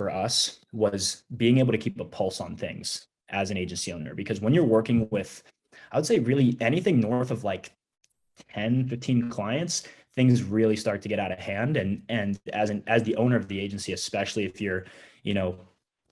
for us was being able to keep a pulse on things as an agency owner, because when you're working with, I would say really anything north of like 10, 15 clients, things really start to get out of hand. And as the owner of the agency, especially if you're, you know,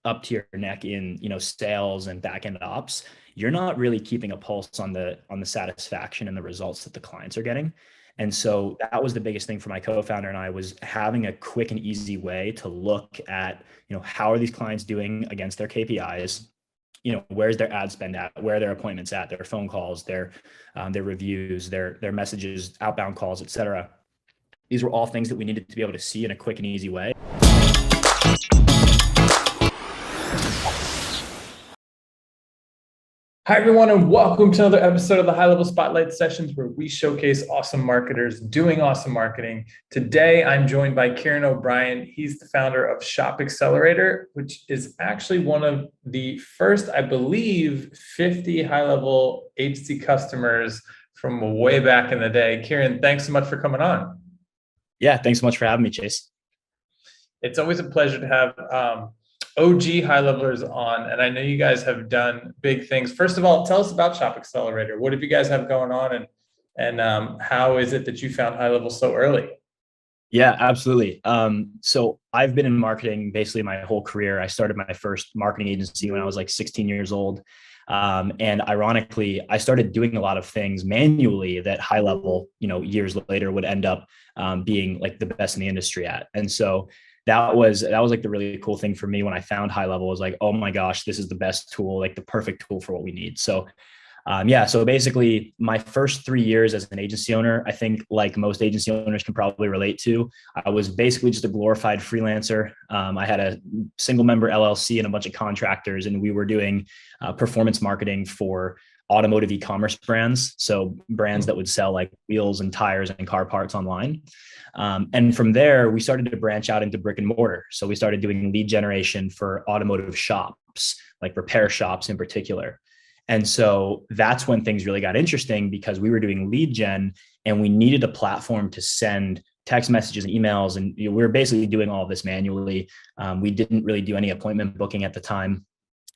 up to your neck in, you know, sales and back end ops, you're not really keeping a pulse on the satisfaction and the results that the clients are getting. And so that was the biggest thing for my co-founder and I, was having a quick and easy way to look at, you know, how are these clients doing against their KPIs? You know, where's their ad spend at, where are their appointments at, their phone calls, their reviews, their messages, outbound calls, et cetera. These were all things that we needed to be able to see in a quick and easy way. Hi, everyone, and welcome to another episode of the High Level Spotlight Sessions, where we showcase awesome marketers doing awesome marketing. Today, I'm joined by Kieren O'Brien. He's the founder of Shop Accelerator, which is actually one of the first, I believe, 50 high-level agency customers from way back in the day. Kieren, thanks so much for coming on. Yeah, thanks so much for having me, Chase. It's always a pleasure to have OG high levelers on, and I know you guys have done big things. First of all, tell us about Shop Accelerator. What have you guys have going on, and how is it that you found high level so early? Yeah, absolutely. So I've been in marketing basically my whole career. I started my first marketing agency when I was like 16 years old. And ironically, I started doing a lot of things manually that high level, you know, years later would end up being like the best in the industry at. And so that was like the really cool thing for me when I found high level, was like, oh my gosh, this is the best tool, like the perfect tool for what we need. So so basically my first 3 years as an agency owner, I think like most agency owners can probably relate to, I was basically just a glorified freelancer. I had a single member LLC and a bunch of contractors, and we were doing performance marketing for automotive e-commerce brands. So brands that would sell like wheels and tires and car parts online. And from there, we started to branch out into brick and mortar. So we started doing lead generation for automotive shops, like repair shops in particular. And so that's when things really got interesting, because we were doing lead gen and we needed a platform to send text messages and emails. And we were basically doing all of this manually. We didn't really do any appointment booking at the time.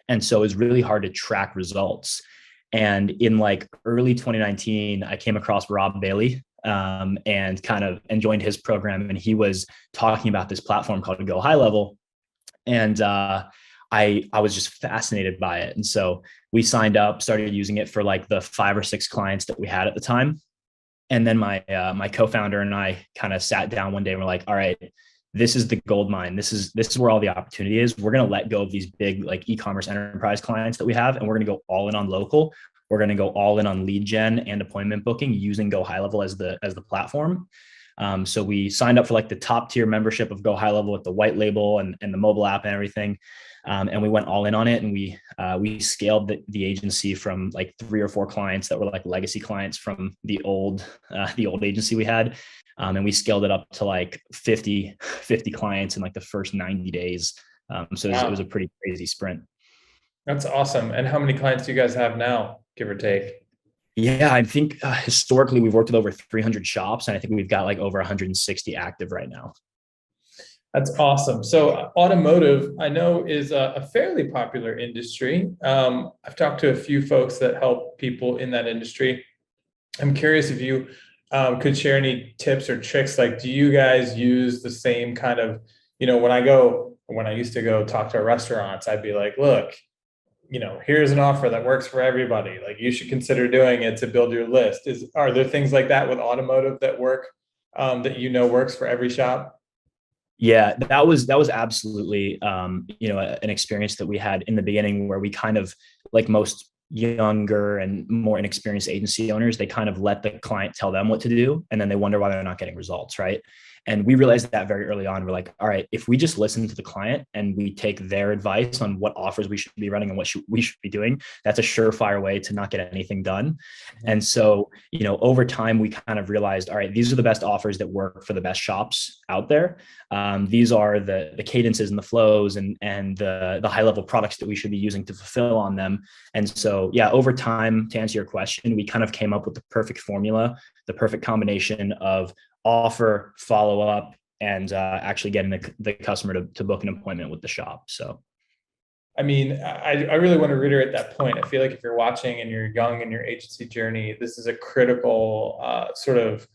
And so it was really hard to track results. And in like early 2019, I came across Rob Bailey and joined his program. And he was talking about this platform called Go High Level. And I was just fascinated by it. And so we signed up, started using it for like the 5 or 6 clients that we had at the time. And then my co-founder and I kind of sat down one day and we're like, all right, this is the gold mine. This is where all the opportunity is. We're going to let go of these big like e-commerce enterprise clients that we have, and we're going to go all in on local. We're going to go all in on lead gen and appointment booking using Go High Level as the platform. So we signed up for like the top tier membership of Go High Level with the white label and the mobile app and everything. And we went all in on it, and we scaled the agency from like 3 or 4 clients that were like legacy clients from the old agency we had. And we scaled it up to like 50 clients in like the first 90 days. So it was a pretty crazy sprint. That's awesome. And how many clients do you guys have now, give or take? Yeah, I think historically we've worked with over 300 shops, and I think we've got like over 160 active right now. That's awesome. So automotive, I know, is a fairly popular industry. I've talked to a few folks that help people in that industry. I'm curious if you could share any tips or tricks. Like, do you guys use the same kind of, you know, when I used to go talk to restaurants, I'd be like, look, you know, here's an offer that works for everybody. Like, you should consider doing it to build your list. Are there things like that with automotive that work, that you know works for every shop? Yeah, that was absolutely an experience that we had in the beginning, where we kind of, like most younger and more inexperienced agency owners, they kind of let the client tell them what to do, and then they wonder why they're not getting results, right? And we realized that very early on. We're like, all right, if we just listen to the client and we take their advice on what offers we should be running and what we should be doing, that's a surefire way to not get anything done. Mm-hmm. And so, you know, over time, we kind of realized, all right, these are the best offers that work for the best shops out there. These are the cadences and the flows and the high level products that we should be using to fulfill on them. And so, yeah, over time, to answer your question, we kind of came up with the perfect formula, the perfect combination of offer, follow up, and actually getting the customer to book an appointment with the shop. So. I mean, I really want to reiterate that point. I feel like if you're watching and you're young in your agency journey, this is a critical sort of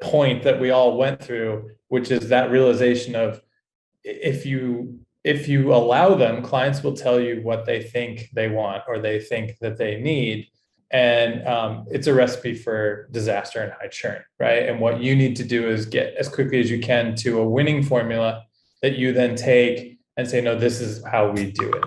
point that we all went through, which is that realization of if you allow them, clients will tell you what they think they want or they think that they need. And it's a recipe for disaster and high churn, right? And what you need to do is get as quickly as you can to a winning formula that you then take and say, no, this is how we do it.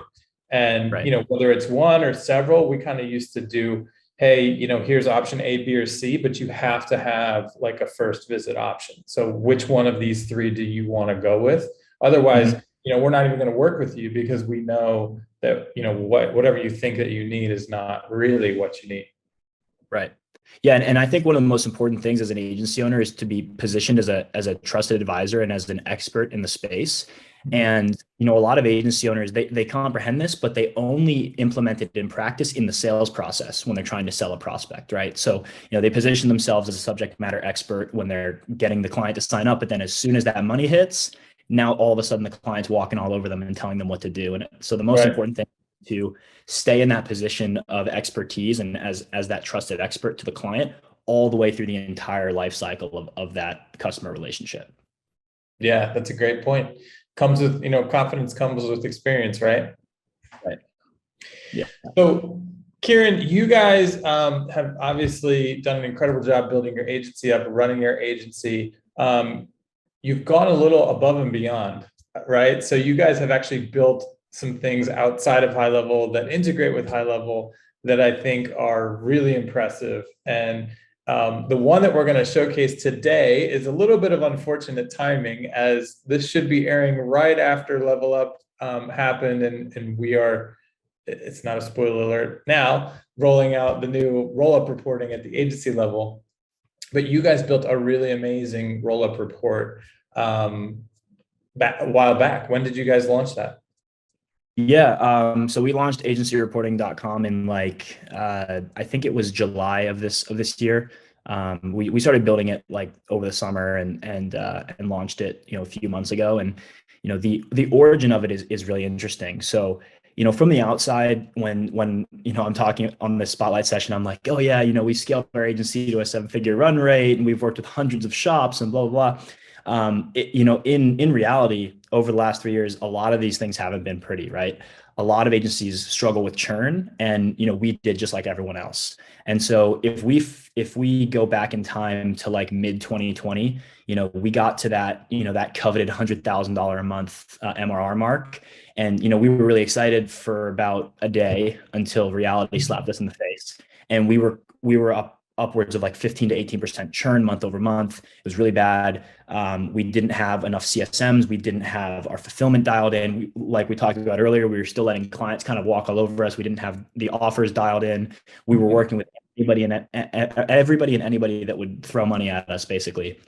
And, Right. you know, whether it's one or several, we kind of used to do, hey, you know, here's option A, B, or C, but you have to have like a first visit option. So which one of these three do you want to go with? Otherwise, you know, we're not even going to work with you because we know that, you know, whatever you think that you need is not really what you need. Right. Yeah. And I think one of the most important things as an agency owner is to be positioned as a trusted advisor and as an expert in the space. And, you know, a lot of agency owners, they comprehend this, but they only implement it in practice in the sales process when they're trying to sell a prospect, right? So, you know, they position themselves as a subject matter expert when they're getting the client to sign up. But then as soon as that money hits, now all of a sudden the client's walking all over them and telling them what to do. And so the most important thing to stay in that position of expertise and as that trusted expert to the client all the way through the entire life cycle of that customer relationship. Yeah, that's a great point. Comes with, you know, confidence comes with experience, right? Right. Yeah. So, Kieren, you guys have obviously done an incredible job building your agency up, running your agency. You've gone a little above and beyond, right? So you guys have actually built some things outside of HighLevel that integrate with HighLevel that I think are really impressive. And the one that we're going to showcase today is a little bit of unfortunate timing, as this should be airing right after Level Up happened, and we are, it's not a spoiler alert now, rolling out the new roll-up reporting at the agency level. But you guys built a really amazing roll-up report a while back. When did you guys launch that? Yeah. So we launched agencyreporting.com in like, I think it was July of this year. We started building it like over the summer and launched it, you know, a few months ago. And, you know, the origin of it is really interesting. So, you know, from the outside, when, you know, I'm talking on the spotlight session, I'm like, oh yeah, you know, we scaled our agency to a 7-figure run rate and we've worked with hundreds of shops and blah, blah, blah. You know, in reality, over the last 3 years, a lot of these things haven't been pretty, right? A lot of agencies struggle with churn, and you know, we did just like everyone else. And so if we go back in time to like mid 2020, you know, we got to that, you know, that coveted $100,000 a month MRR mark, and you know, we were really excited for about a day until reality slapped us in the face, and we were upwards of like 15 to 18% churn month over month. It was really bad. We didn't have enough CSMs. We didn't have our fulfillment dialed in. Like we talked about earlier, we were still letting clients kind of walk all over us. We didn't have the offers dialed in. We were working with everybody and anybody that would throw money at us, basically.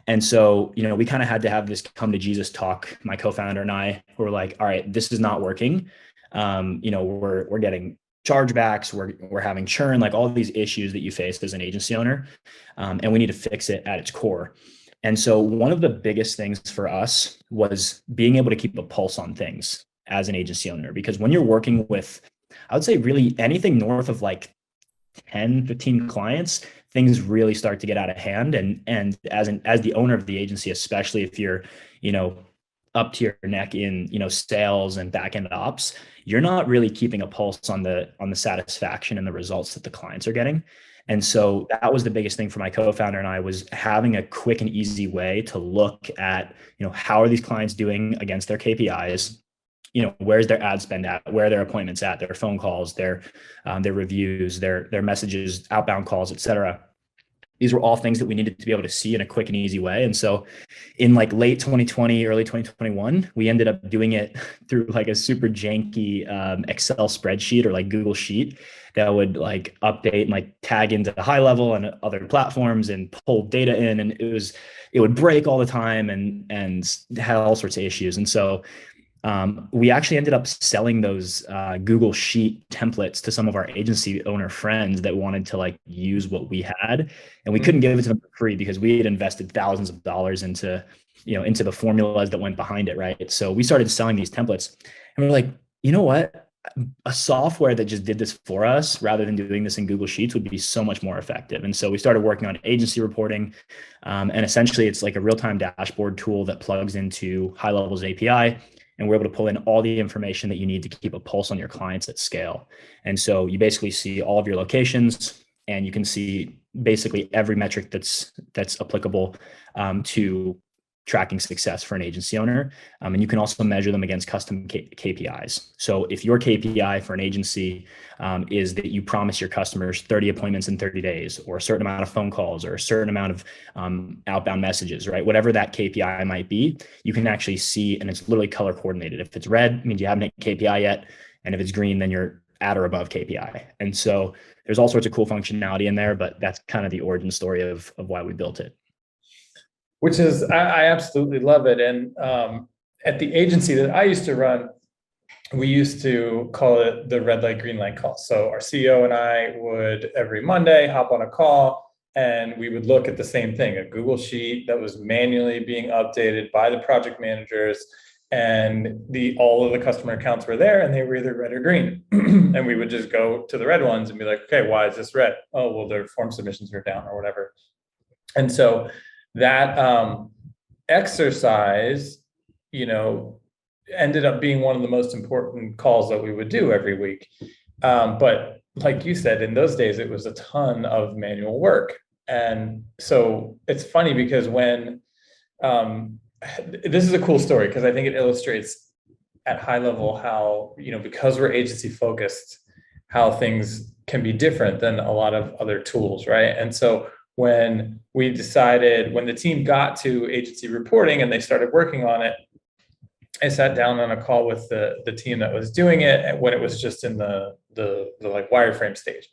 And so, you know, we kind of had to have this come to Jesus talk. My co-founder and I were like, all right, this is not working. You know, we're getting chargebacks, we're having churn, like all of these issues that you face as an agency owner. And we need to fix it at its core. And so one of the biggest things for us was being able to keep a pulse on things as an agency owner, because when you're working with, I would say really anything north of like 10, 15 clients, things really start to get out of hand. And as the owner of the agency, especially if you're, you know, up to your neck in, you know, sales and back end ops, you're not really keeping a pulse on the satisfaction and the results that the clients are getting. And so that was the biggest thing for my co-founder and I, was having a quick and easy way to look at, you know, how are these clients doing against their KPIs? You know, where's their ad spend at, where are their appointments at, their phone calls, their reviews, their messages, outbound calls, et cetera. These were all things that we needed to be able to see in a quick and easy way. And so in like late 2020, early 2021, we ended up doing it through like a super janky Excel spreadsheet or like Google Sheet that would like update and like tag into HighLevel and other platforms and pull data in. And it would break all the time and had all sorts of issues. And so We actually ended up selling those Google Sheet templates to some of our agency owner friends that wanted to like use what we had, and we couldn't give it to them for free because we had invested thousands of dollars into, into the formulas that went behind it, right? So we started selling these templates, and we're like, you know what? A software that just did this for us rather than doing this in Google Sheets would be so much more effective. And so we started working on agency reporting. And essentially, it's like a real-time dashboard tool that plugs into HighLevel's API. And we're able to pull in all the information that you need to keep a pulse on your clients at scale. And so you basically see all of your locations, and you can see basically every metric that's applicable to tracking success for an agency owner. And you can also measure them against custom KPIs. So if your KPI for an agency is that you promise your customers 30 appointments in 30 days, or a certain amount of phone calls, or a certain amount of outbound messages, right? Whatever that KPI might be, you can actually see, and it's literally color coordinated. If it's red, it means you haven't hit KPI yet. And if it's green, then you're at or above KPI. And so there's all sorts of cool functionality in there, but that's kind of the origin story of why we built it. Which is, I absolutely love it. And at the agency that I used to run, we used to call it the red light, green light call. So our CEO and I would every Monday hop on a call, and we would look at the same thing, a Google Sheet that was manually being updated by the project managers. And all of the customer accounts were there, and they were either red or green. And we would just go to the red ones and be like, okay, why is this red? Oh, well, their form submissions are down or whatever. And so that exercise, ended up being one of the most important calls that we would do every week. But like you said, in those days, it was a ton of manual work. And so it's funny because when, this is a cool story because I think it illustrates at HighLevel how, because we're agency focused, how things can be different than a lot of other tools, right? And so when the team got to agency reporting and they started working on it, I sat down on a call with the team that was doing it when it was just in the like wireframe stage.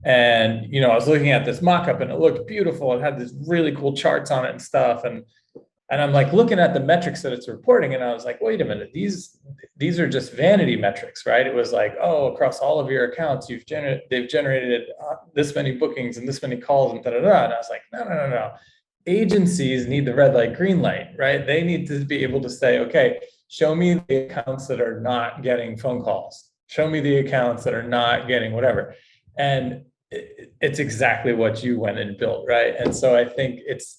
And, I was looking at this mock-up and it looked beautiful. It had these really cool charts on it and stuff. And I'm like looking at the metrics that it's reporting, and I was like, wait a minute, these are just vanity metrics, right? It was like, oh, across all of your accounts, they've generated this many bookings and this many calls and da-da-da. And I was like, no. Agencies need the red light, green light, right? They need to be able to say, okay, show me the accounts that are not getting phone calls. Show me the accounts that are not getting whatever. And it's exactly what you went and built, right? And so I think it's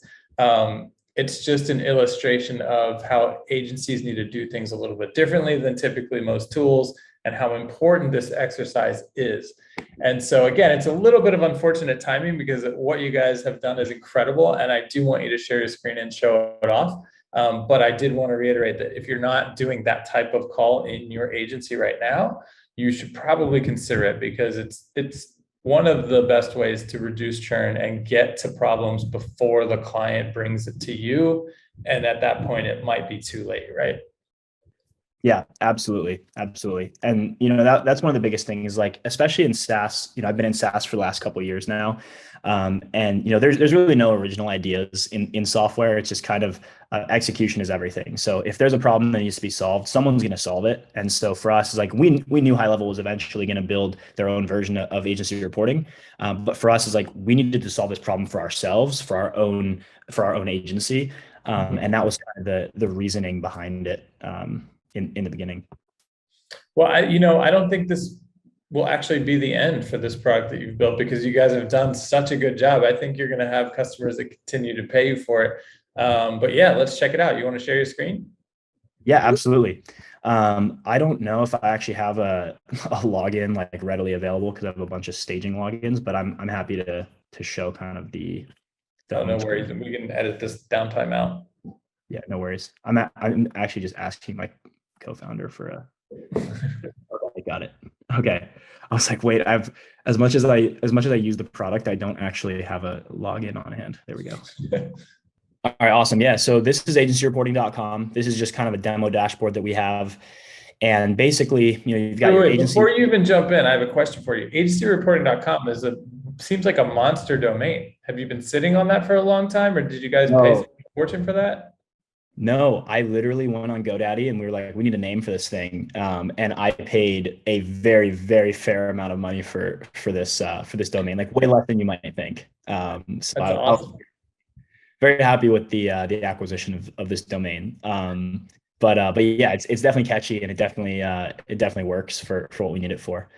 just an illustration of how agencies need to do things a little bit differently than typically most tools, and how important this exercise is. And so again, it's a little bit of unfortunate timing because what you guys have done is incredible. And I do want you to share your screen and show it off. But I did want to reiterate that if you're not doing that type of call in your agency right now, you should probably consider it, because it's one of the best ways to reduce churn and get to problems before the client brings it to you. And at that point, it might be too late, right? Yeah, absolutely. Absolutely. And, that's one of the biggest things, like, especially in SaaS, I've been in SaaS for the last couple of years now. And, there's really no original ideas in software. It's just kind of execution is everything. So if there's a problem that needs to be solved, someone's going to solve it. And so for us, it's like, we knew HighLevel was eventually going to build their own version of agency reporting. But for us, it's like, we needed to solve this problem for ourselves, for our own agency. And that was kind of the reasoning behind it. In the beginning. Well, I don't think this will actually be the end for this product that you've built, because you guys have done such a good job. I think you're going to have customers that continue to pay you for it. But yeah, let's check it out. You want to share your screen? Yeah, absolutely. I don't know if I actually have a login like readily available, because I have a bunch of staging logins, but I'm happy to show kind of the no worries. And we can edit this downtime out. Yeah, no worries. I'm actually just asking my co-founder for a. Okay, got it. Okay, I was like, wait, I've as much as I use the product, I don't actually have a login on hand. There we go. All right, awesome. Yeah, so this is agencyreporting.com. This is just kind of a demo dashboard that we have, and basically, you've got your agency. Before you even jump in, I have a question for you. Agencyreporting.com seems like a monster domain. Have you been sitting on that for a long time, or did you guys pay a fortune for that? No, I literally went on GoDaddy and we were like, we need a name for this thing. And I paid a very, very fair amount of money for this domain, like way less than you might think. So That's I was awesome. very happy with the acquisition of this domain. But yeah, it's definitely catchy and it definitely works for what we need it for.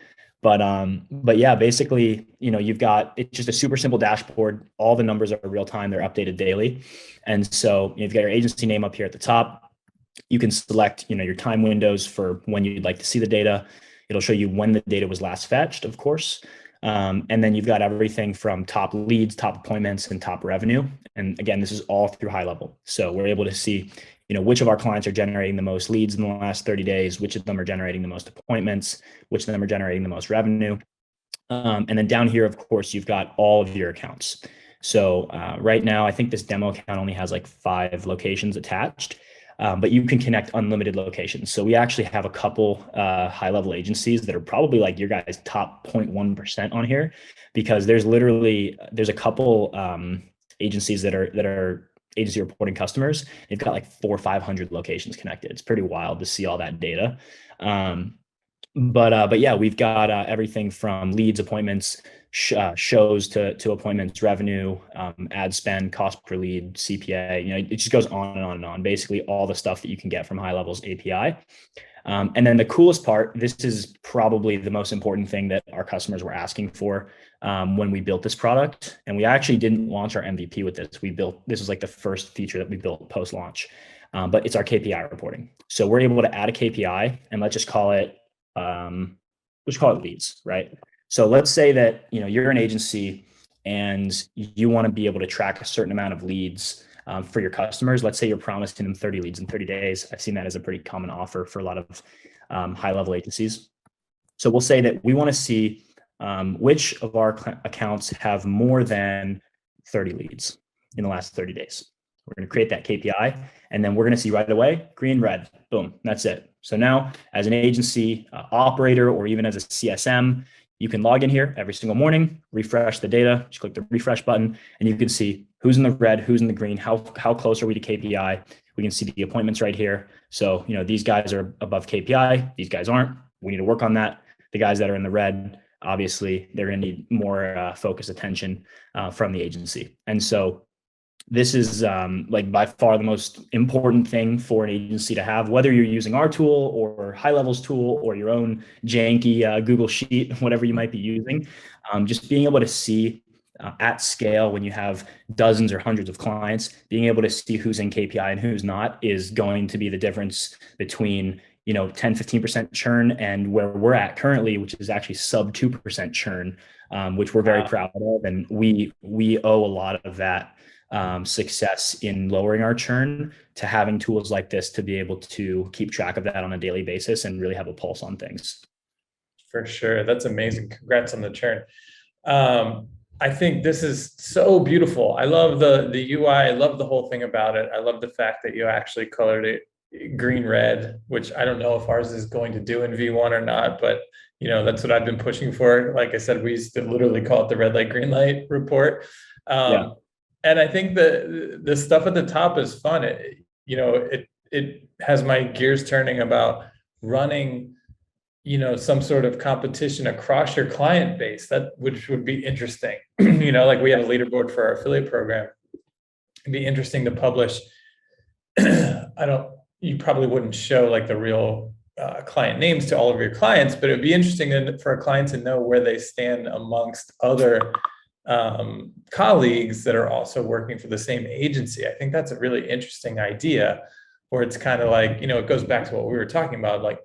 But yeah, basically, you've got it's just a super simple dashboard. All the numbers are real time; they're updated daily, and so you've got your agency name up here at the top. You can select, your time windows for when you'd like to see the data. It'll show you when the data was last fetched, of course. And then you've got everything from top leads, top appointments, and top revenue. And again, this is all through HighLevel. So we're able to see, which of our clients are generating the most leads in the last 30 days, which of them are generating the most appointments, which of them are generating the most revenue. And then down here, of course, you've got all of your accounts. So right now, I think this demo account only has like 5 locations attached, but you can connect unlimited locations. So we actually have a couple HighLevel agencies that are probably like your guys' top 0.1% on here, because there's a couple agencies that are agency reporting customers. They've got like 400 or 500 locations connected. It's pretty wild to see all that data. But yeah, we've got everything from leads, appointments, shows to appointments, revenue, ad spend, cost per lead, CPA. It just goes on and on and on. Basically, all the stuff that you can get from HighLevel's API. And then the coolest part, this is probably the most important thing that our customers were asking for when we built this product. And we actually didn't launch our MVP with this. This was like the first feature that we built post launch, but it's our KPI reporting. So we're able to add a KPI, and let's call it leads, right? So let's say that you're an agency and you want to be able to track a certain amount of leads for your customers. Let's say you're promising them 30 leads in 30 days. I've seen that as a pretty common offer for a lot of HighLevel agencies. So we'll say that we want to see which of our accounts have more than 30 leads in the last 30 days. We're going to create that KPI, and then we're going to see right away, green, red, boom, that's it. So now as an agency operator, or even as a CSM, you can log in here every single morning, refresh the data, just click the refresh button, and you can see who's in the red, who's in the green, how close are we to KPI. We can see the appointments right here. So, these guys are above KPI, these guys aren't. We need to work on that. The guys that are in the red, obviously, they're going to need more focused attention from the agency. And so this is like by far the most important thing for an agency to have, whether you're using our tool or HighLevel's tool or your own janky Google Sheet, whatever you might be using. Just being able to see at scale when you have dozens or hundreds of clients, being able to see who's in KPI and who's not is going to be the difference between 10-15% churn and where we're at currently, which is actually sub 2% churn, which we're very proud of. And we owe a lot of that success in lowering our churn to having tools like this to be able to keep track of that on a daily basis and really have a pulse on things. For sure. That's amazing. Congrats on the churn. I think this is so beautiful. I love the UI. I love the whole thing about it. I love the fact that you actually colored it green, red, which I don't know if ours is going to do in V1 or not, but that's what I've been pushing for. Like I said, we used to literally call it the red light, green light report. Yeah. And I think the stuff at the top is fun. It has my gears turning about running, some sort of competition across your client base, which would be interesting. Like we have a leaderboard for our affiliate program. It'd be interesting to publish. You probably wouldn't show like the real client names to all of your clients, but it'd be interesting for a client to know where they stand amongst other colleagues that are also working for the same agency. I think that's a really interesting idea, where it's kind of like, it goes back to what we were talking about, like,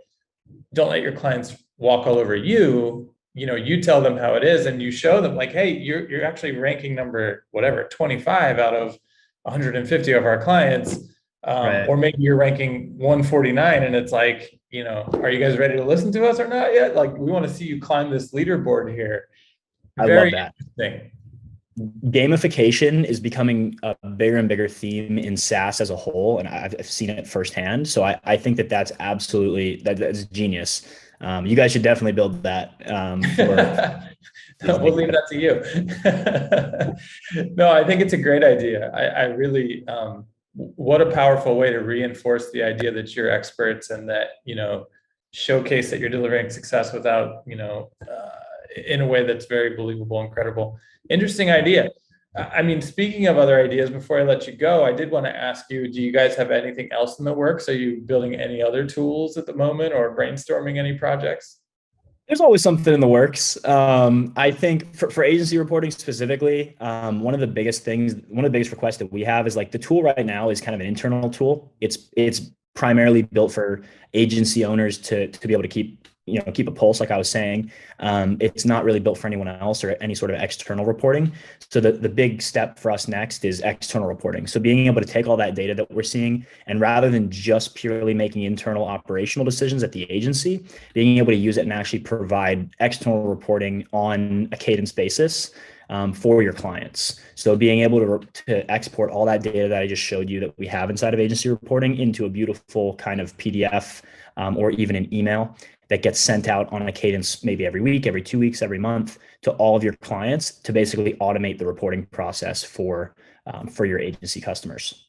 don't let your clients walk all over you. You tell them how it is, and you show them like, hey, you're actually ranking number whatever 25 out of 150 of our clients, Right. or maybe you're ranking 149, and it's like, are you guys ready to listen to us or not yet? Like, we want to see you climb this leaderboard here. I Very love that. interesting. Gamification is becoming a bigger and bigger theme in SaaS as a whole, and I've seen it firsthand. So I think that's absolutely that's genius. You guys should definitely build that. We'll leave that to you. No, I think it's a great idea. I really, what a powerful way to reinforce the idea that you're experts and that, showcase that you're delivering success without, in a way that's very believable and credible. Interesting idea. I mean, speaking of other ideas, before I let you go, I did want to ask you, do you guys have anything else in the works? Are you building any other tools at the moment or brainstorming any projects? There's always something in the works. I think for agency reporting specifically, one of the biggest requests that we have is like the tool right now is kind of an internal tool. It's primarily built for agency owners to be able to keep a pulse, like I was saying. It's not really built for anyone else or any sort of external reporting. So the big step for us next is external reporting. So being able to take all that data that we're seeing, and rather than just purely making internal operational decisions at the agency, being able to use it and actually provide external reporting on a cadence basis for your clients. So being able to export all that data that I just showed you that we have inside of agency reporting into a beautiful kind of PDF or even an email that gets sent out on a cadence, maybe every week, every 2 weeks, every month, to all of your clients to basically automate the reporting process for your agency customers.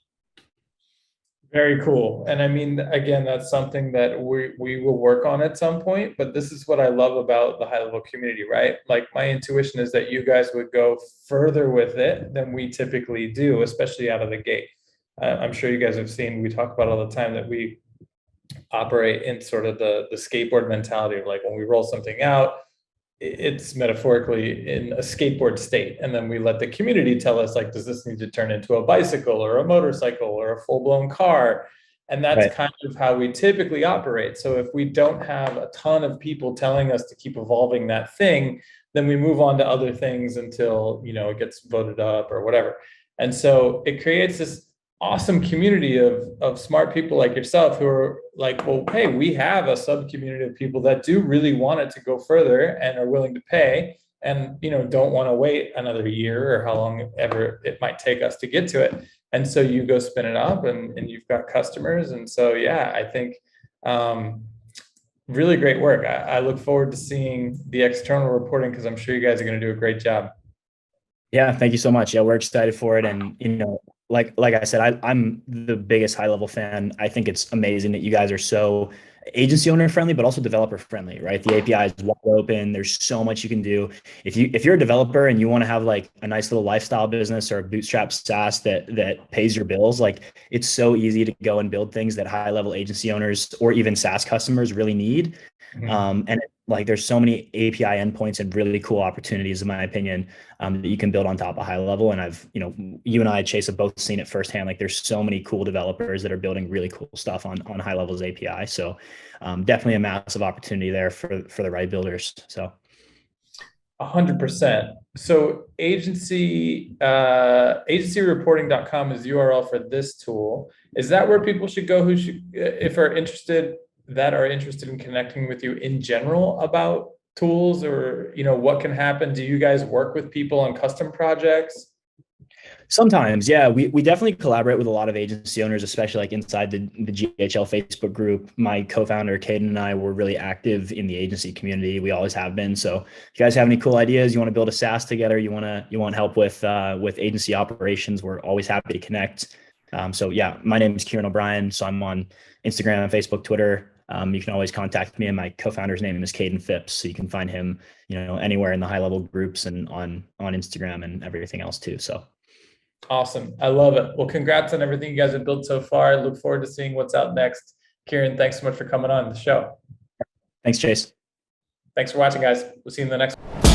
Very cool. And I mean, again, that's something that we will work on at some point, but this is what I love about the HighLevel community, right? Like my intuition is that you guys would go further with it than we typically do, especially out of the gate. I'm sure you guys have seen, we talk about all the time that we operate in sort of the skateboard mentality of like when we roll something out, it's metaphorically in a skateboard state. And then we let the community tell us, like, does this need to turn into a bicycle or a motorcycle or a full-blown car? And that's Right. kind of how we typically operate. So if we don't have a ton of people telling us to keep evolving that thing, then we move on to other things until, it gets voted up or whatever. And so it creates this awesome community of smart people like yourself who are like, well, hey, we have a sub community of people that do really want it to go further and are willing to pay and don't want to wait another year or how long ever it might take us to get to it. And so you go spin it up and you've got customers. And so yeah, I think really great work. I look forward to seeing the external reporting because I'm sure you guys are going to do a great job. Yeah, thank you so much. Yeah, we're excited for it. And like I said, I'm the biggest HighLevel fan. I think it's amazing that you guys are so agency owner friendly, but also developer friendly, right? The API is wide open. There's so much you can do. If you're a developer and you want to have like a nice little lifestyle business or a bootstrap SaaS that pays your bills, like it's so easy to go and build things that HighLevel agency owners or even SaaS customers really need. And like there's so many API endpoints and really cool opportunities, in my opinion, that you can build on top of HighLevel. And you and I, Chase, have both seen it firsthand. Like there's so many cool developers that are building really cool stuff on HighLevel's API. So definitely a massive opportunity there for the right builders. So 100%. So agencyreporting.com is the URL for this tool. Is that where people should go who should, if are interested in connecting with you in general about tools or, what can happen? Do you guys work with people on custom projects? sometimes, yeah, we definitely collaborate with a lot of agency owners, especially like inside the GHL Facebook group. My co-founder, Caden, and I were really active in the agency community. We always have been. So if you guys have any cool ideas, you want to build a SaaS together, you want help with agency operations, we're always happy to connect. So yeah, my name is Kieren O'Brien. So I'm on Instagram, Facebook, Twitter. You can always contact me, and my co-founder's name is Caden Phipps. So you can find him, anywhere in the HighLevel groups and on Instagram and everything else too. So Awesome. I love it. Well, congrats on everything you guys have built so far. I look forward to seeing what's out next. Kieren, thanks so much for coming on the show. thanks, Chase. Thanks for watching, guys. We'll see you in the next one.